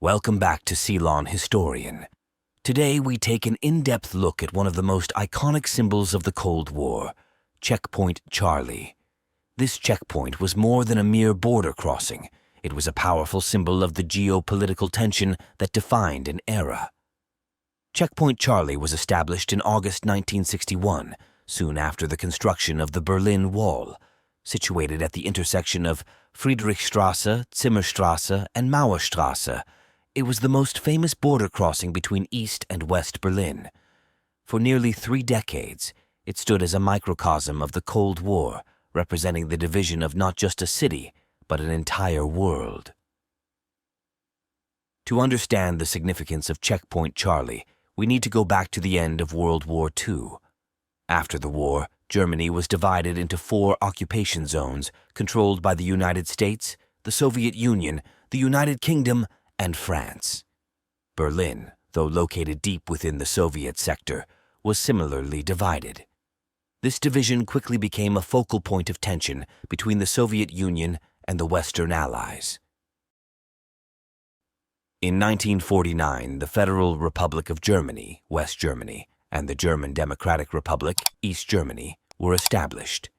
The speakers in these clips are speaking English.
Welcome back to Ceylon Historian. Today we take an in-depth look at one of the most iconic symbols of the Cold War, Checkpoint Charlie. This checkpoint was more than a mere border crossing. It was a powerful symbol of the geopolitical tension that defined an era. Checkpoint Charlie was established in August 1961, soon after the construction of the Berlin Wall, situated at the intersection of Friedrichstrasse, Zimmerstrasse, and Mauerstrasse. It was the most famous border crossing between East and West Berlin. For nearly 3 decades, it stood as a microcosm of the Cold War, representing the division of not just a city, but an entire world. To understand the significance of Checkpoint Charlie, we need to go back to the end of World War II. After the war, Germany was divided into 4 occupation zones controlled by the United States, the Soviet Union, the United Kingdom, and France. Berlin, though located deep within the Soviet sector, was similarly divided. This division quickly became a focal point of tension between the Soviet Union and the Western Allies. In 1949, the Federal Republic of Germany, West Germany, and the German Democratic Republic, East Germany, were established.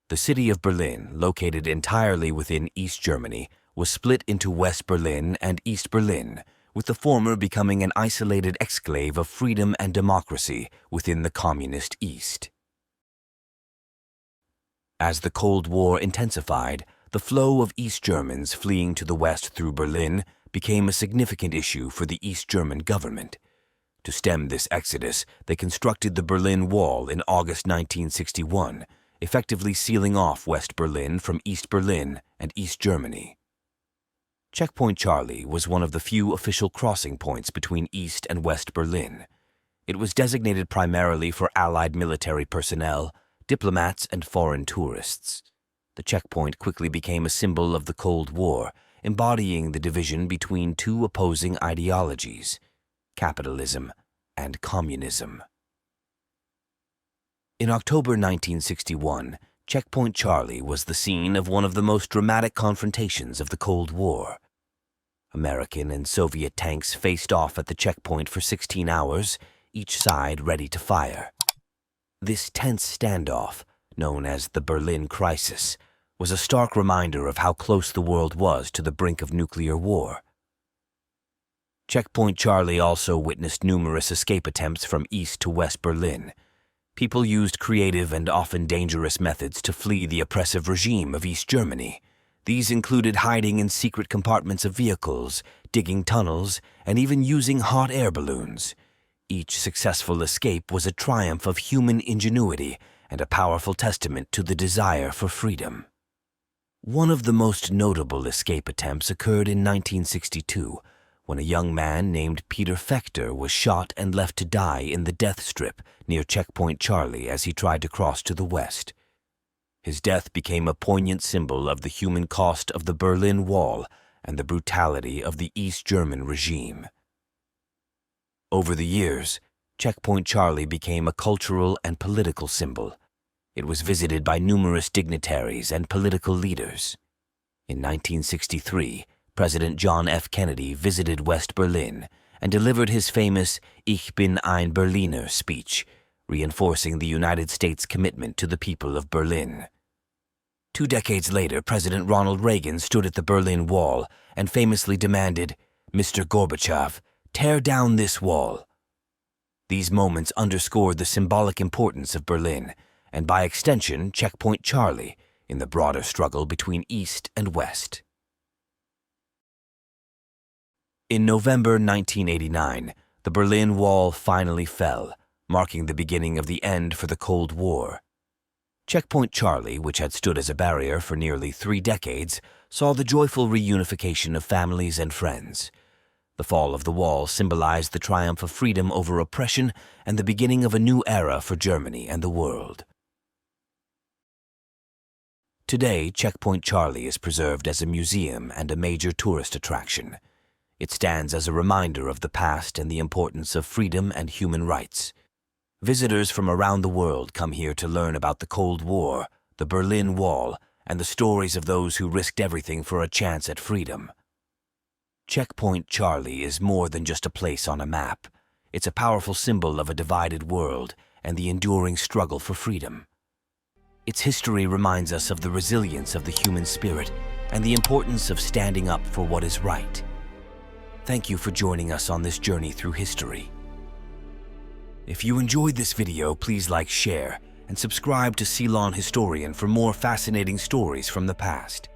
The city of Berlin, located entirely within East Germany, was split into West Berlin and East Berlin, with the former becoming an isolated exclave of freedom and democracy within the Communist East. As the Cold War intensified, the flow of East Germans fleeing to the West through Berlin became a significant issue for the East German government. To stem this exodus, they constructed the Berlin Wall in August 1961, effectively sealing off West Berlin from East Berlin and East Germany. Checkpoint Charlie was one of the few official crossing points between East and West Berlin. It was designated primarily for Allied military personnel, diplomats, and foreign tourists. The checkpoint quickly became a symbol of the Cold War, embodying the division between 2 opposing ideologies, capitalism and communism. In October 1961, Checkpoint Charlie was the scene of one of the most dramatic confrontations of the Cold War. American and Soviet tanks faced off at the checkpoint for 16 hours, each side ready to fire. This tense standoff, known as the Berlin Crisis, was a stark reminder of how close the world was to the brink of nuclear war. Checkpoint Charlie also witnessed numerous escape attempts from East to West Berlin. People used creative and often dangerous methods to flee the oppressive regime of East Germany. These included hiding in secret compartments of vehicles, digging tunnels, and even using hot air balloons. Each successful escape was a triumph of human ingenuity and a powerful testament to the desire for freedom. One of the most notable escape attempts occurred in 1962, when a young man named Peter Fechter was shot and left to die in the death strip near Checkpoint Charlie as he tried to cross to the west. His death became a poignant symbol of the human cost of the Berlin Wall and the brutality of the East German regime. Over the years, Checkpoint Charlie became a cultural and political symbol. It was visited by numerous dignitaries and political leaders. In 1963, President John F. Kennedy visited West Berlin and delivered his famous Ich bin ein Berliner speech, reinforcing the United States' commitment to the people of Berlin. 2 decades later, President Ronald Reagan stood at the Berlin Wall and famously demanded, "Mr. Gorbachev, tear down this wall." These moments underscored the symbolic importance of Berlin, and by extension, Checkpoint Charlie, in the broader struggle between East and West. In November 1989, the Berlin Wall finally fell, marking the beginning of the end for the Cold War. Checkpoint Charlie, which had stood as a barrier for nearly 3 decades, saw the joyful reunification of families and friends. The fall of the wall symbolized the triumph of freedom over oppression and the beginning of a new era for Germany and the world. Today, Checkpoint Charlie is preserved as a museum and a major tourist attraction. It stands as a reminder of the past and the importance of freedom and human rights. Visitors from around the world come here to learn about the Cold War, the Berlin Wall, and the stories of those who risked everything for a chance at freedom. Checkpoint Charlie is more than just a place on a map. It's a powerful symbol of a divided world and the enduring struggle for freedom. Its history reminds us of the resilience of the human spirit and the importance of standing up for what is right. Thank you for joining us on this journey through history. If you enjoyed this video, please like, share, and subscribe to Ceylon Historian for more fascinating stories from the past.